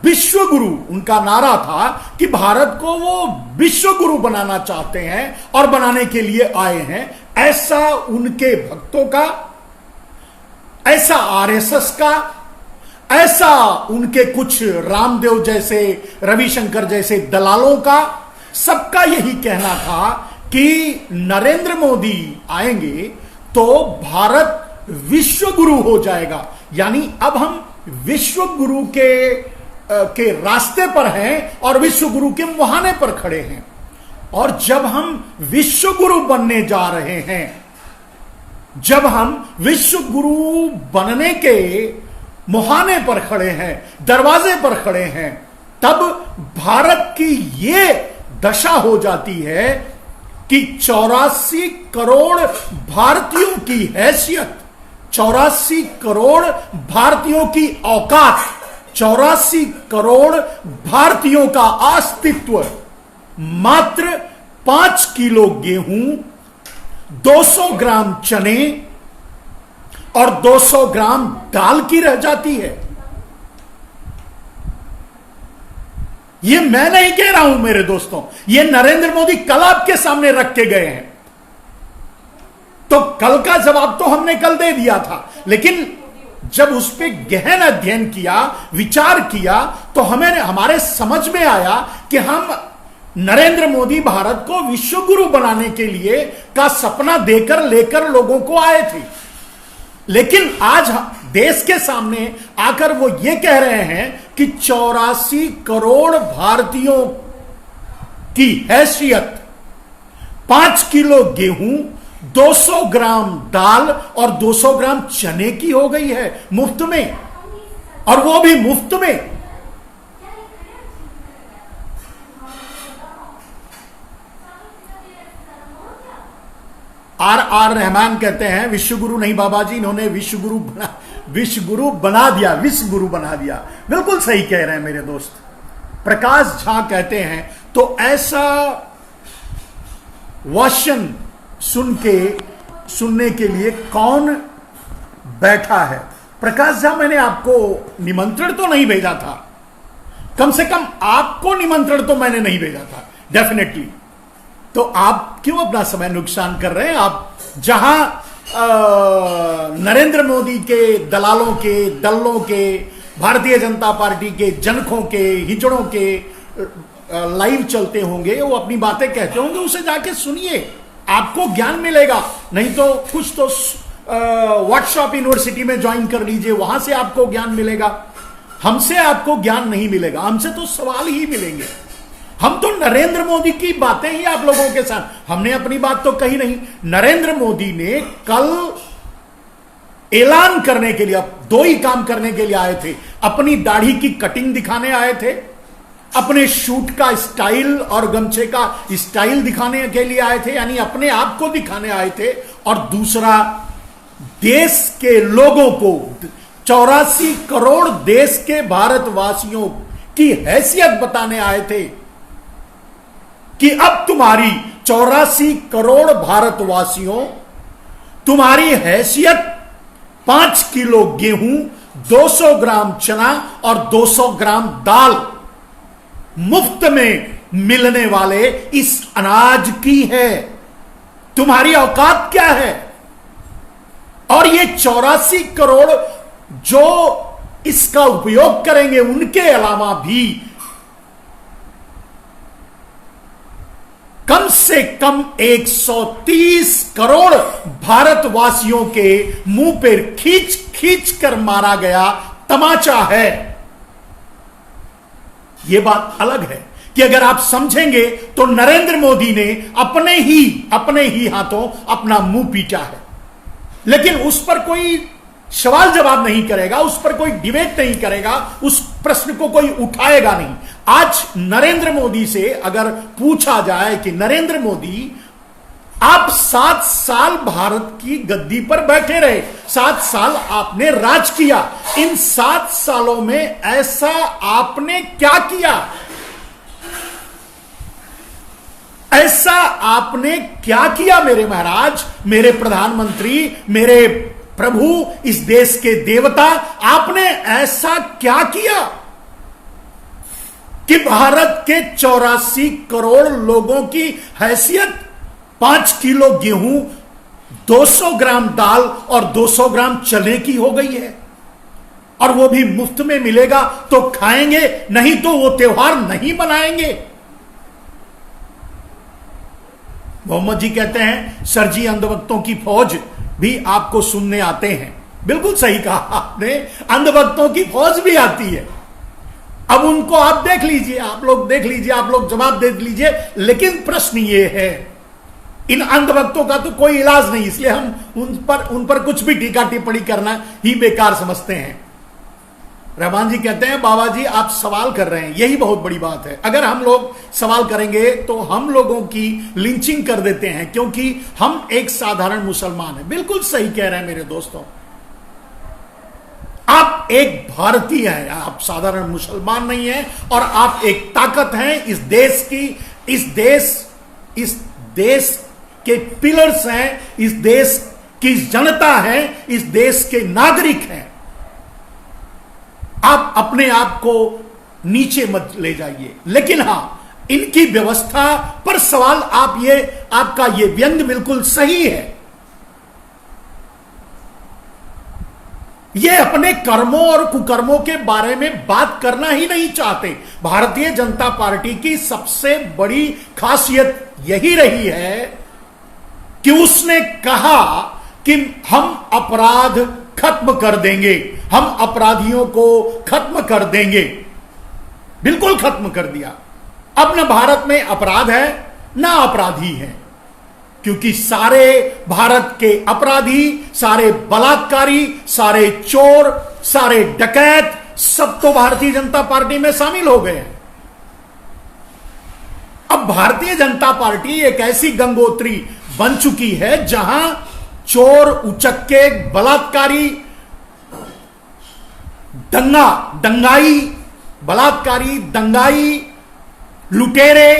विश्व गुरु, उनका नारा था कि भारत को वो विश्व गुरु बनाना चाहते हैं और बनाने के लिए आए हैं। ऐसा उनके भक्तों का, ऐसा आरएसएस का, ऐसा उनके कुछ रामदेव जैसे, रविशंकर जैसे दलालों का, सबका यही कहना था कि नरेंद्र मोदी आएंगे तो भारत विश्व गुरु हो जाएगा। यानी अब हम विश्व गुरु के रास्ते पर हैं और विश्व गुरु के मुहाने पर खड़े हैं। और जब हम विश्व गुरु बनने जा रहे हैं, जब हम विश्व गुरु बनने के मुहाने पर खड़े हैं, दरवाजे पर खड़े हैं, तब भारत की ये दशा हो जाती है कि 84 करोड़ भारतीयों की हैसियत, 84 करोड़ भारतीयों की औकात, 84 करोड़ भारतीयों का अस्तित्व मात्र 5 किलो गेहूं, 200 ग्राम चने और 200 ग्राम दाल की रह जाती है। ये मैं नहीं कह रहा हूं मेरे दोस्तों, ये नरेंद्र मोदी कल आपके सामने रख के गए हैं। तो कल का जवाब तो हमने कल दे दिया था, लेकिन जब उस पर गहन अध्ययन किया, विचार किया, तो हमारे समझ में आया कि हम नरेंद्र मोदी भारत को विश्व गुरु बनाने के लिए का सपना देकर लेकर लोगों को आए थे। लेकिन आज देश के सामने आकर वो ये कह रहे हैं कि 84 करोड़ भारतीयों की हैसियत 5 किलो गेहूं, 200 ग्राम दाल और 200 ग्राम चने की हो गई है मुफ्त में, और वो भी मुफ्त में। आर रहमान कहते हैं विश्व गुरु नहीं बाबा जी, इन्होंने विश्व गुरु बना दिया। बिल्कुल सही कह रहे हैं मेरे दोस्त। प्रकाश झा कहते हैं तो ऐसा वाशन सुनने के लिए कौन बैठा है। प्रकाश झा, मैंने आपको निमंत्रण तो नहीं भेजा था, कम से कम आपको निमंत्रण तो मैंने नहीं भेजा था डेफिनेटली। तो आप क्यों अपना समय नुकसान कर रहे हैं? आप जहां नरेंद्र मोदी के दलालों के, दलों के, भारतीय जनता पार्टी के जनकों के, हिजड़ों के लाइव चलते होंगे, वो अपनी बातें कहते होंगे, उसे जाके सुनिए, आपको ज्ञान मिलेगा। नहीं तो कुछ तो व्हाट्सएप यूनिवर्सिटी में ज्वाइन कर लीजिए, वहां से आपको ज्ञान मिलेगा। हमसे आपको ज्ञान नहीं मिलेगा, हमसे तो सवाल ही मिलेंगे। हम तो नरेंद्र मोदी की बातें ही आप लोगों के साथ, हमने अपनी बात तो कही नहीं। नरेंद्र मोदी ने कल ऐलान करने के लिए, अब 2 ही काम करने के लिए आए थे। अपनी दाढ़ी की कटिंग दिखाने आए थे, अपने शूट का स्टाइल और गमछे का स्टाइल दिखाने के लिए आए थे, यानी अपने आप को दिखाने आए थे। और दूसरा, देश के लोगों को, 84 करोड़ देश के भारतवासियों की हैसियत बताने आए थे कि अब तुम्हारी 84 करोड़ भारतवासियों, तुम्हारी हैसियत 5 किलो गेहूं, 200 ग्राम चना और 200 ग्राम दाल मुफ्त में मिलने वाले इस अनाज की है। तुम्हारी औकात क्या है? और ये 84 करोड़ जो इसका उपयोग करेंगे, उनके अलावा भी कम से कम 130 करोड़ भारतवासियों के मुंह पर खींच खींच कर मारा गया तमाचा है। यह बात अलग है कि अगर आप समझेंगे तो नरेंद्र मोदी ने अपने ही हाथों अपना मुंह पीटा है, लेकिन उस पर कोई सवाल जवाब नहीं करेगा, उस पर कोई डिबेट नहीं करेगा, उस प्रश्न को कोई उठाएगा नहीं। आज नरेंद्र मोदी से अगर पूछा जाए कि नरेंद्र मोदी, आप 7 साल भारत की गद्दी पर बैठे रहे, 7 साल आपने राज किया, इन 7 सालों में ऐसा आपने क्या किया? ऐसा आपने क्या किया मेरे महाराज, मेरे प्रधानमंत्री, मेरे प्रभु, इस देश के देवता, आपने ऐसा क्या किया कि भारत के 84 करोड़ लोगों की हैसियत 5 किलो गेहूं, 200 ग्राम दाल और 200 ग्राम चने की हो गई है, और वो भी मुफ्त में मिलेगा तो खाएंगे, नहीं तो वो त्योहार नहीं मनाएंगे। मोहम्मद जी कहते हैं सर जी अंधभक्तों की फौज भी आपको सुनने आते हैं। बिल्कुल सही कहा आपने, अंधभक्तों की फौज भी आती है। अब उनको आप देख लीजिए, आप लोग देख लीजिए, आप लोग जवाब दे लीजिए। लेकिन प्रश्न ये है, इन अंधभक्तों का तो कोई इलाज नहीं, इसलिए हम उन पर कुछ भी टीका टिप्पणी करना ही बेकार समझते हैं। रहमान जी कहते हैं बाबा जी आप सवाल कर रहे हैं, यही बहुत बड़ी बात है। अगर हम लोग सवाल करेंगे तो हम लोगों की लिंचिंग कर देते हैं, क्योंकि हम एक साधारण मुसलमान हैं। बिल्कुल सही कह रहे हैं मेरे दोस्तों, आप एक भारतीय हैं, आप साधारण मुसलमान नहीं हैं, और आप एक ताकत हैं इस देश की। इस देश के पिलर्स हैं, इस देश की जनता है, इस देश के नागरिक हैं। आप अपने आप को नीचे मत ले जाइए। लेकिन हां, इनकी व्यवस्था पर सवाल आपका ये व्यंग बिल्कुल सही है। ये अपने कर्मों और कुकर्मों के बारे में बात करना ही नहीं चाहते। भारतीय जनता पार्टी की सबसे बड़ी खासियत यही रही है कि उसने कहा कि हम अपराध खत्म कर देंगे, हम अपराधियों को खत्म कर देंगे। बिल्कुल खत्म कर दिया। अब न भारत में अपराध है ना अपराधी है, क्योंकि सारे भारत के अपराधी, सारे बलात्कारी, सारे चोर, सारे डकैत सब तो भारतीय जनता पार्टी में शामिल हो गए हैं। अब भारतीय जनता पार्टी एक ऐसी गंगोत्री बन चुकी है जहां चोर, उचक्के, बलात्कारी, दंगाई, लुटेरे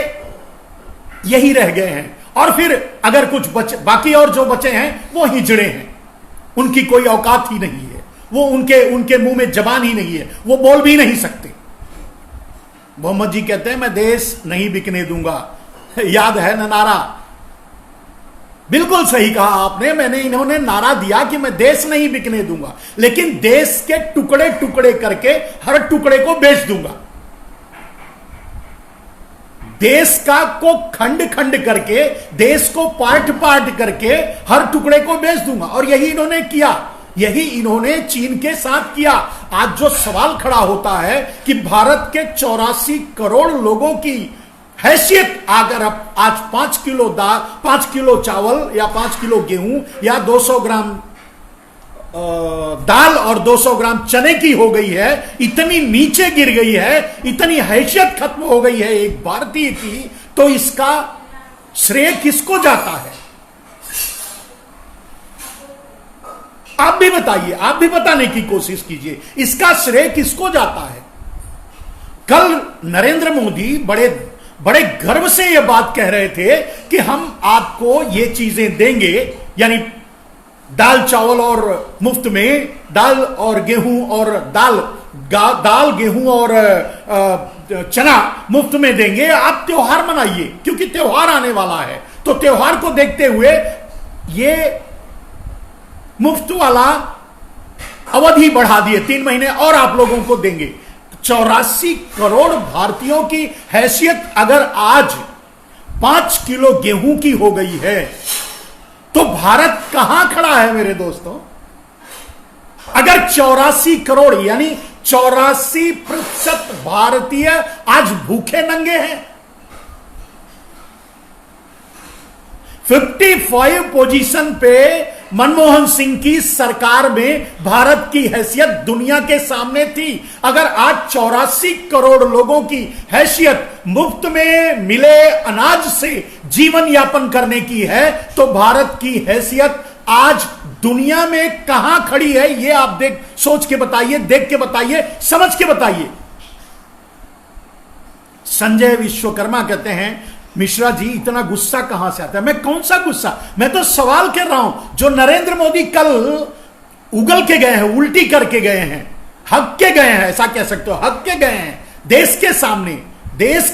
यही रह गए हैं। और फिर अगर कुछ बाकी और जो बचे हैं वो हिजड़े हैं, उनकी कोई औकात ही नहीं है, वो उनके मुंह में जबान ही नहीं है, वो बोल भी नहीं सकते। मोहम्मद जी कहते हैं मैं देश नहीं बिकने दूंगा, याद है ना नारा? बिल्कुल सही कहा आपने, इन्होंने नारा दिया कि मैं देश नहीं बिकने दूंगा, लेकिन देश के टुकड़े टुकड़े करके हर टुकड़े को बेच दूंगा। देश को खंड खंड करके, देश को पार्ट पार्ट करके हर टुकड़े को बेच दूंगा। और यही इन्होंने किया, यही इन्होंने चीन के साथ किया। आज जो सवाल खड़ा होता है कि भारत के 84 करोड़ लोगों की हैसियत अगर अब आज 5 किलो दाल, 5 किलो चावल या 5 किलो गेहूं या 200 ग्राम दाल और 200 ग्राम चने की हो गई है, इतनी नीचे गिर गई है, इतनी हैसियत खत्म हो गई है एक भारतीय की, तो इसका श्रेय किसको जाता है? आप भी बताइए, आप भी बताने की कोशिश कीजिए, इसका श्रेय किसको जाता है? कल नरेंद्र मोदी बड़े गर्व से यह बात कह रहे थे कि हम आपको ये चीजें देंगे, यानी दाल चावल और मुफ्त में, दाल और गेहूं और दाल गेहूं और चना मुफ्त में देंगे, आप त्योहार मनाइए, क्योंकि त्योहार आने वाला है। तो त्योहार को देखते हुए ये मुफ्त वाला अवधि बढ़ा दिए, 3 महीने और आप लोगों को देंगे। 84 करोड़ भारतीयों की हैसियत अगर आज 5 किलो गेहूं की हो गई है, तो भारत कहां खड़ा है मेरे दोस्तों? अगर 84 करोड़ यानी 84% भारतीय आज भूखे नंगे हैं। 55 पोजीशन पे मनमोहन सिंह की सरकार में भारत की हैसियत दुनिया के सामने थी। अगर आज 84 करोड़ लोगों की हैसियत मुफ्त में मिले अनाज से जीवन यापन करने की है, तो भारत की हैसियत आज दुनिया में कहां खड़ी है? ये आप सोच के बताइए, देख के बताइए, समझ के बताइए। संजय विश्वकर्मा कहते हैं मिश्रा जी इतना गुस्सा कहां से आता है? मैं कौन सा गुस्सा, मैं तो सवाल कर रहा हूं। जो नरेंद्र मोदी कल उगल के गए हैं, उल्टी करके गए हैं, हक के गए हैं, ऐसा कह सकते हो, हक के गए हैं देश के सामने, देश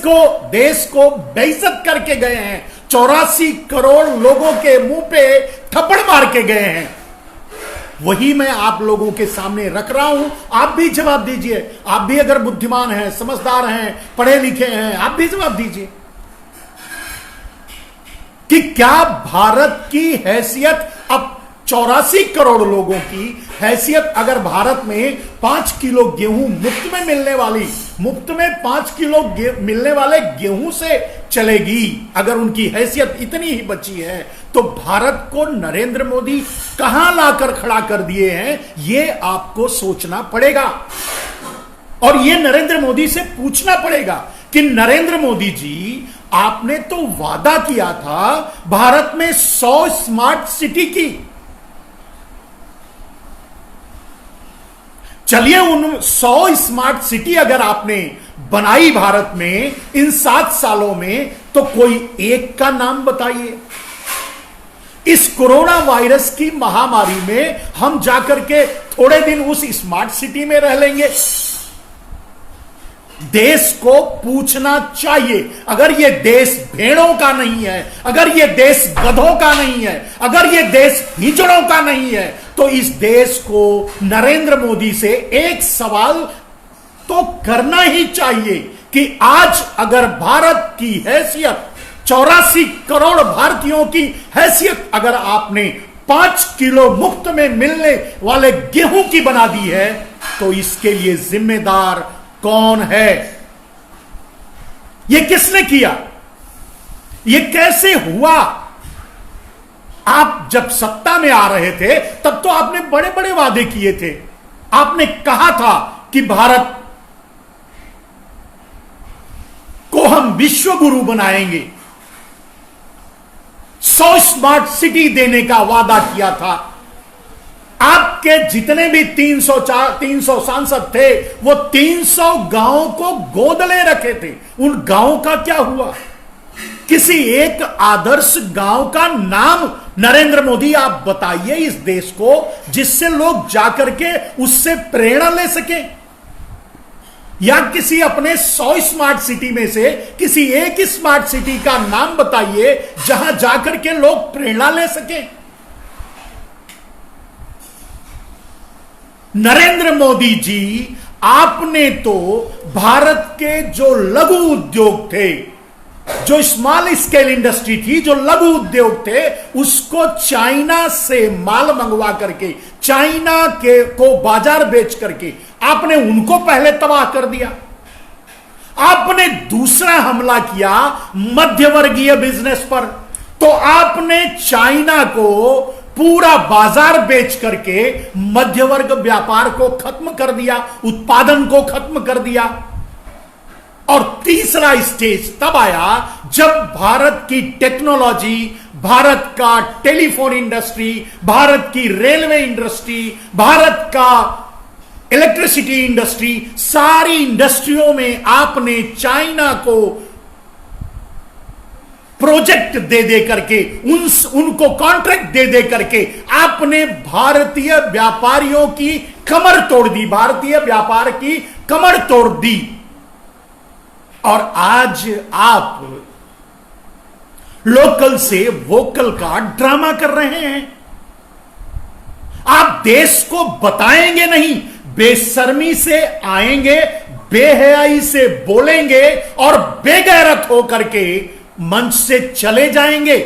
को बेइज्जत करके गए हैं। 84 करोड़ लोगों के मुंह पे थप्पड़ मार के गए हैं। वही मैं आप लोगों के सामने रख रहा हूं। आप भी जवाब दीजिए। आप भी अगर बुद्धिमान हैं, समझदार हैं, पढ़े लिखे हैं, आप भी जवाब दीजिए कि क्या भारत की हैसियत, अब 84 करोड़ लोगों की हैसियत, अगर भारत में 5 किलो गेहूं मुफ्त में मिलने वाली, मुफ्त में 5 किलो मिलने वाले गेहूं से चलेगी, अगर उनकी हैसियत इतनी ही बची है, तो भारत को नरेंद्र मोदी कहां लाकर खड़ा कर दिए हैं, यह आपको सोचना पड़ेगा। और यह नरेंद्र मोदी से पूछना पड़ेगा कि नरेंद्र मोदी जी, आपने तो वादा किया था भारत में 100 स्मार्ट सिटी की। चलिए, उन 100 स्मार्ट सिटी अगर आपने बनाई भारत में इन 7 सालों में, तो कोई एक का नाम बताइए। इस कोरोना वायरस की महामारी में हम जाकर के थोड़े दिन उस स्मार्ट सिटी में रह लेंगे। देश को पूछना चाहिए। अगर यह देश भेड़ों का नहीं है, अगर यह देश गधों का नहीं है, अगर यह देश हिजड़ों का नहीं है, तो इस देश को नरेंद्र मोदी से एक सवाल तो करना ही चाहिए कि आज अगर भारत की हैसियत, 84 करोड़ भारतीयों की हैसियत अगर आपने 5 किलो मुफ्त में मिलने वाले गेहूं की बना दी है, तो इसके लिए जिम्मेदार कौन है? यह किसने किया? यह कैसे हुआ? आप जब सत्ता में आ रहे थे तब तो आपने बड़े बड़े वादे किए थे। आपने कहा था कि भारत को हम विश्व गुरु बनाएंगे। 100 स्मार्ट सिटी देने का वादा किया था। आपके जितने भी 300 सांसद थे, वो 300 गांवों को गोद ले रखे थे। उन गांवों का क्या हुआ? किसी एक आदर्श गांव का नाम नरेंद्र मोदी आप बताइए इस देश को, जिससे लोग जाकर के उससे प्रेरणा ले सके। या किसी अपने 100 स्मार्ट सिटी में से किसी एक स्मार्ट सिटी का नाम बताइए जहां जाकर के लोग प्रेरणा ले सके। नरेंद्र मोदी जी, आपने तो भारत के जो लघु उद्योग थे, जो स्मॉल स्केल इंडस्ट्री थी, जो लघु उद्योग थे, उसको चाइना से माल मंगवा करके, चाइना के को बाजार बेच करके आपने उनको पहले तबाह कर दिया। आपने दूसरा हमला किया मध्यवर्गीय बिजनेस पर, तो आपने चाइना को पूरा बाजार बेच करके मध्यवर्ग व्यापार को खत्म कर दिया, उत्पादन को खत्म कर दिया। और तीसरा स्टेज तब आया जब भारत की टेक्नोलॉजी, भारत का टेलीफोन इंडस्ट्री, भारत की रेलवे इंडस्ट्री, भारत का इलेक्ट्रिसिटी इंडस्ट्री, सारी इंडस्ट्रियों में आपने चाइना को प्रोजेक्ट दे दे करके, उनको कॉन्ट्रैक्ट दे दे करके आपने भारतीय व्यापारियों की कमर तोड़ दी, भारतीय व्यापार की कमर तोड़ दी। और आज आप लोकल से वोकल का ड्रामा कर रहे हैं। आप देश को बताएंगे नहीं, बेशर्मी से आएंगे, बेहयाई से बोलेंगे और बेगैरत होकर के मंच से चले जाएंगे।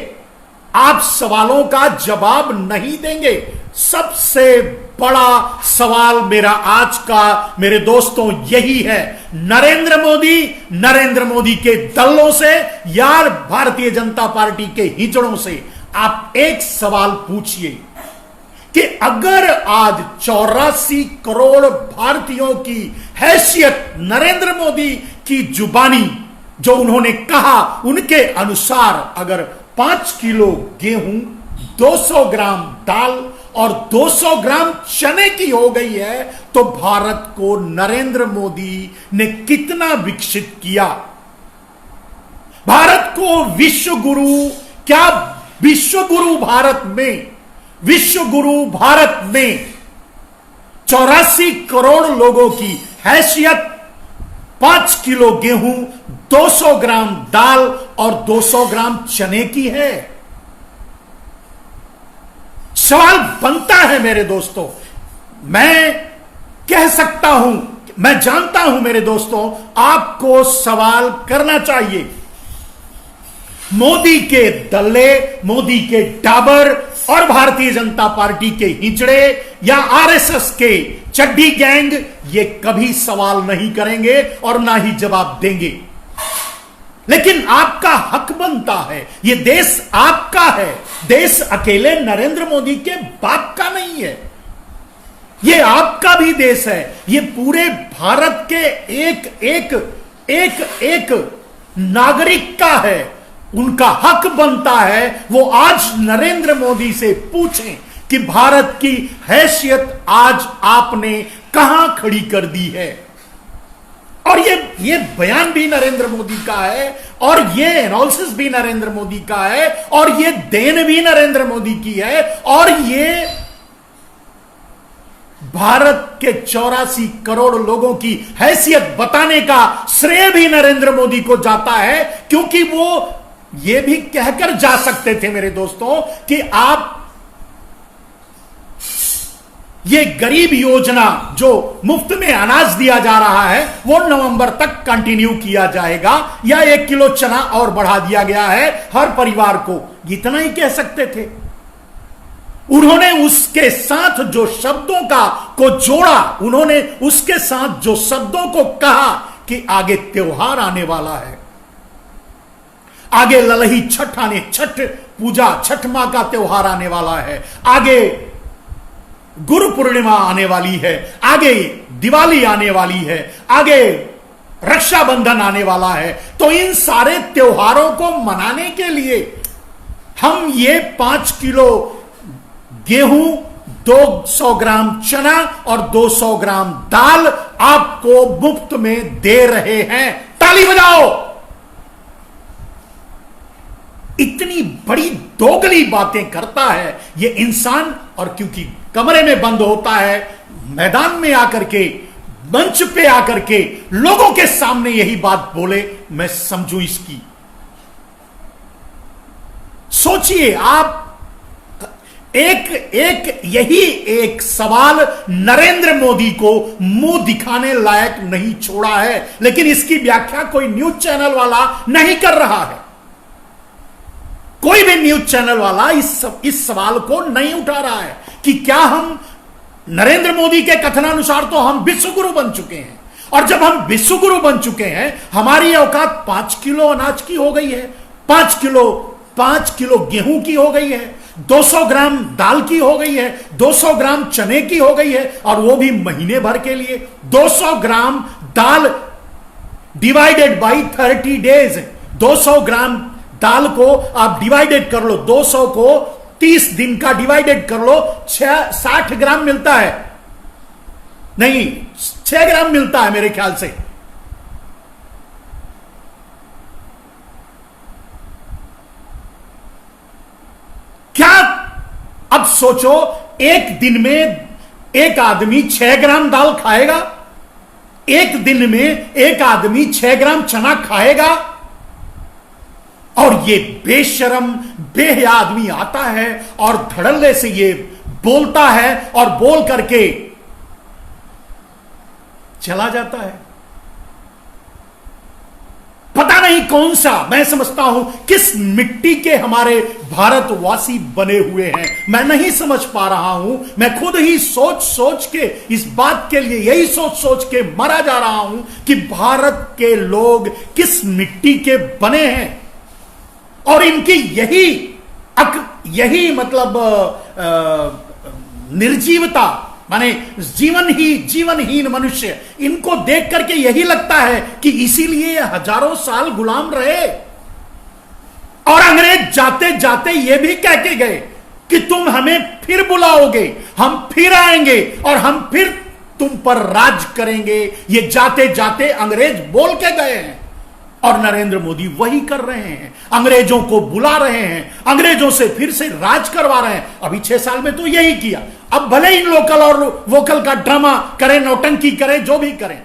आप सवालों का जवाब नहीं देंगे। सबसे बड़ा सवाल मेरा आज का, मेरे दोस्तों, यही है, नरेंद्र मोदी के दलों से या भारतीय जनता पार्टी के हिजड़ों से आप एक सवाल पूछिए कि अगर आज 84 करोड़ भारतीयों की हैसियत नरेंद्र मोदी की जुबानी, जो उन्होंने कहा उनके अनुसार, अगर 5 किलो गेहूं, 200 ग्राम दाल और 200 ग्राम चने की हो गई है, तो भारत को नरेंद्र मोदी ने कितना विकसित किया। भारत को विश्व गुरु, क्या विश्व गुरु भारत में, विश्व गुरु भारत में 84 करोड़ लोगों की हैसियत, 5 किलो गेहूं, 200 ग्राम दाल और 200 ग्राम चने की है। सवाल बनता है मेरे दोस्तों, मैं कह सकता हूं, मैं जानता हूं मेरे दोस्तों, आपको सवाल करना चाहिए। मोदी के दल्ले, मोदी के डाबर और भारतीय जनता पार्टी के हिजड़े या आरएसएस के चड्डी गैंग ये कभी सवाल नहीं करेंगे और ना ही जवाब देंगे। लेकिन आपका हक बनता है, ये देश आपका है। देश अकेले नरेंद्र मोदी के बाप का नहीं है, ये आपका भी देश है। ये पूरे भारत के एक एक एक एक नागरिक का है। उनका हक बनता है वो आज नरेंद्र मोदी से पूछें कि भारत की हैसियत आज आपने कहां खड़ी कर दी है। और ये बयान भी नरेंद्र मोदी का है और ये एनालिसिस भी नरेंद्र मोदी का है और ये देन भी नरेंद्र मोदी की है और ये भारत के 84 करोड़ लोगों की हैसियत बताने का श्रेय भी नरेंद्र मोदी को जाता है, क्योंकि वो ये भी कहकर जा सकते थे मेरे दोस्तों कि आप ये गरीब योजना जो मुफ्त में अनाज दिया जा रहा है वो नवंबर तक कंटिन्यू किया जाएगा या 1 किलो चना और बढ़ा दिया गया है हर परिवार को, इतना ही कह सकते थे। उन्होंने उसके साथ जो शब्दों को जोड़ा, उन्होंने उसके साथ जो शब्दों को कहा कि आगे त्योहार आने वाला है, आगे ललही छठ छठ पूजा, छठ मां का त्योहार आने वाला है, आगे गुरु पूर्णिमा आने वाली है, आगे दिवाली आने वाली है, आगे रक्षाबंधन आने वाला है। तो इन सारे त्योहारों को मनाने के लिए हम ये 5 किलो गेहूं, 200 ग्राम चना और 200 ग्राम दाल आपको मुफ्त में दे रहे हैं। ताली बजाओ। इतनी बड़ी दोगली बातें करता है ये इंसान, और क्योंकि कमरे में बंद होता है, मैदान में आकर के, मंच पे आकर के लोगों के सामने यही बात बोले, मैं समझू इसकी। सोचिए आप, यही एक सवाल नरेंद्र मोदी को मुंह दिखाने लायक नहीं छोड़ा है, लेकिन इसकी व्याख्या कोई न्यूज चैनल वाला नहीं कर रहा है। कोई भी न्यूज चैनल वाला इस सवाल को नहीं उठा रहा है कि क्या हम नरेंद्र मोदी के कथनानुसार तो हम विश्व गुरु बन चुके हैं, और जब हम विश्व गुरु बन चुके हैं हमारी औकात 5 किलो अनाज की हो गई है, 5 किलो गेहूं की हो गई है, 200 ग्राम दाल की हो गई है, 200 ग्राम चने की हो गई है, और वो भी महीने भर के लिए। 200 ग्राम दाल डिवाइडेड बाई 30 डेज, 200 ग्राम दाल को आप डिवाइडेड कर लो, 200 को 30 दिन का डिवाइडेड कर लो, 60 ग्राम मिलता है, नहीं 6 ग्राम मिलता है मेरे ख्याल से। क्या अब सोचो, एक दिन में एक आदमी 6 ग्राम दाल खाएगा, एक दिन में एक आदमी 6 ग्राम चना खाएगा, और ये बेशरम बेहया आदमी आता है और धड़ल्ले से ये बोलता है और बोल करके चला जाता है। पता नहीं कौन सा, मैं समझता हूं किस मिट्टी के हमारे भारतवासी बने हुए हैं, मैं नहीं समझ पा रहा हूं। मैं खुद ही सोच सोच के इस बात के लिए, यही सोच सोच के मरा जा रहा हूं कि भारत के लोग किस मिट्टी के बने हैं, और इनकी यही मतलब निर्जीवता, माने जीवनहीन मनुष्य, इनको देख करके यही लगता है कि इसीलिए हजारों साल गुलाम रहे। और अंग्रेज जाते जाते ये भी कह के गए कि तुम हमें फिर बुलाओगे, हम फिर आएंगे और हम फिर तुम पर राज करेंगे। ये जाते जाते अंग्रेज बोल के गए हैं, और नरेंद्र मोदी वही कर रहे हैं, अंग्रेजों को बुला रहे हैं, अंग्रेजों से फिर से राज करवा रहे हैं। अभी 6 साल में तो यही किया, अब भले ही लोकल और वोकल का ड्रामा करें, नौटंकी करें, जो भी करें।